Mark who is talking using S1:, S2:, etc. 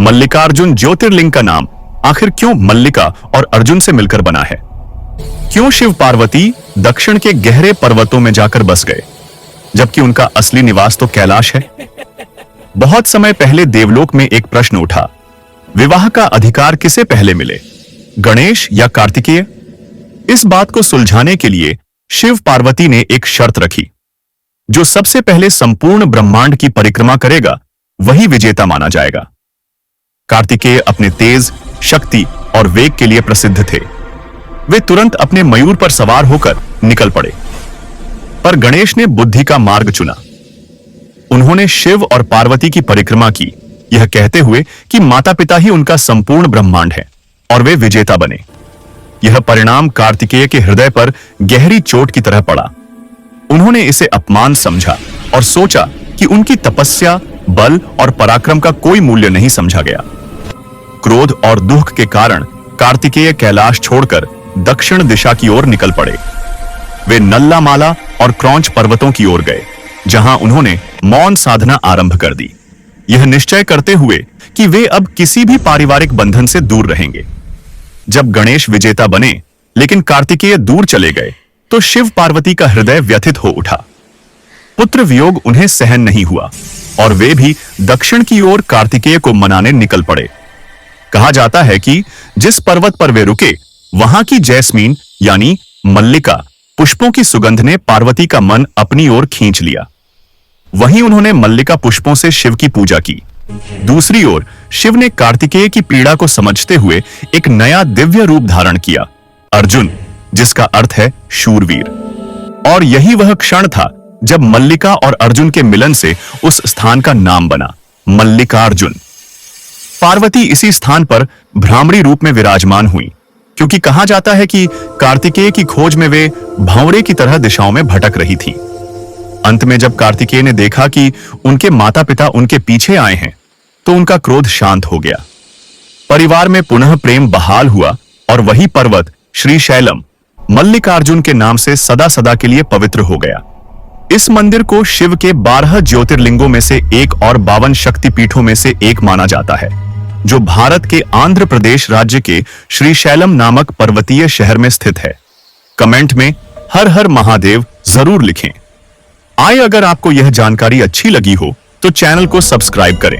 S1: मल्लिकार्जुन ज्योतिर्लिंग का नाम आखिर क्यों मल्लिका और अर्जुन से मिलकर बना है? क्यों शिव पार्वती दक्षिण के गहरे पर्वतों में जाकर बस गए, जबकि उनका असली निवास तो कैलाश है? बहुत समय पहले देवलोक में एक प्रश्न उठा, विवाह का अधिकार किसे पहले मिले, गणेश या कार्तिकेय? इस बात को सुलझाने के लिए शिव पार्वती ने एक शर्त रखी, जो सबसे पहले संपूर्ण ब्रह्मांड की परिक्रमा करेगा वही विजेता माना जाएगा। कार्तिकेय अपने तेज, शक्ति और वेग के लिए प्रसिद्ध थे। वे तुरंत अपने मयूर पर सवार होकर निकल पड़े, पर गणेश ने बुद्धि का मार्ग चुना। उन्होंने शिव और पार्वती की परिक्रमा की, यह कहते हुए कि माता पिता ही उनका संपूर्ण ब्रह्मांड है, और वे विजेता बने। यह परिणाम कार्तिकेय के हृदय पर गहरी चोट की तरह पड़ा। उन्होंने इसे अपमान समझा और सोचा कि उनकी तपस्या, बल और पराक्रम का कोई मूल्य नहीं समझा गया। क्रोध और दुख के कारण कार्तिकेय कैलाश छोड़कर दक्षिण दिशा की ओर निकल पड़े। वे नल्लामाला और क्रौंच पर्वतों की ओर गए, जहां उन्होंने मौन साधना आरंभ कर दी, यह निश्चय करते हुए कि वे अब किसी भी पारिवारिक बंधन से दूर रहेंगे। जब गणेश विजेता बने लेकिन कार्तिकेय दूर चले गए, तो शिव पार्वती का हृदय व्यथित हो उठा। पुत्र वियोग उन्हें सहन नहीं हुआ और वे भी दक्षिण की ओर कार्तिकेय को मनाने निकल पड़े। कहा जाता है कि जिस पर्वत पर वे रुके, वहां की जैस्मीन यानी मल्लिका पुष्पों की सुगंध ने पार्वती का मन अपनी ओर खींच लिया। वहीं उन्होंने मल्लिका पुष्पों से शिव की पूजा की। दूसरी ओर शिव ने कार्तिकेय की पीड़ा को समझते हुए एक नया दिव्य रूप धारण किया, अर्जुन, जिसका अर्थ है शूरवीर। और यही वह क्षण था जब मल्लिका और अर्जुन के मिलन से उस स्थान का नाम बना, मल्लिकार्जुन। पार्वती इसी स्थान पर भ्रामरी रूप में विराजमान हुई, क्योंकि कहा जाता है कि कार्तिकेय की खोज में वे भंवरे की तरह दिशाओं में भटक रही थीं। अंत में जब कार्तिकेय ने देखा कि उनके माता पिता उनके पीछे आए हैं, तो उनका क्रोध शांत हो गया। परिवार में पुनः प्रेम बहाल हुआ और वही पर्वत श्रीशैलम मल्लिकार्जुन के नाम से सदा सदा के लिए पवित्र हो गया। इस मंदिर को शिव के 12 ज्योतिर्लिंगों में से एक और 52 शक्तिपीठों में से एक माना जाता है, जो भारत के आंध्र प्रदेश राज्य के श्रीशैलम नामक पर्वतीय शहर में स्थित है। कमेंट में हर हर महादेव जरूर लिखें। अगर आपको यह जानकारी अच्छी लगी हो तो चैनल को सब्सक्राइब करें।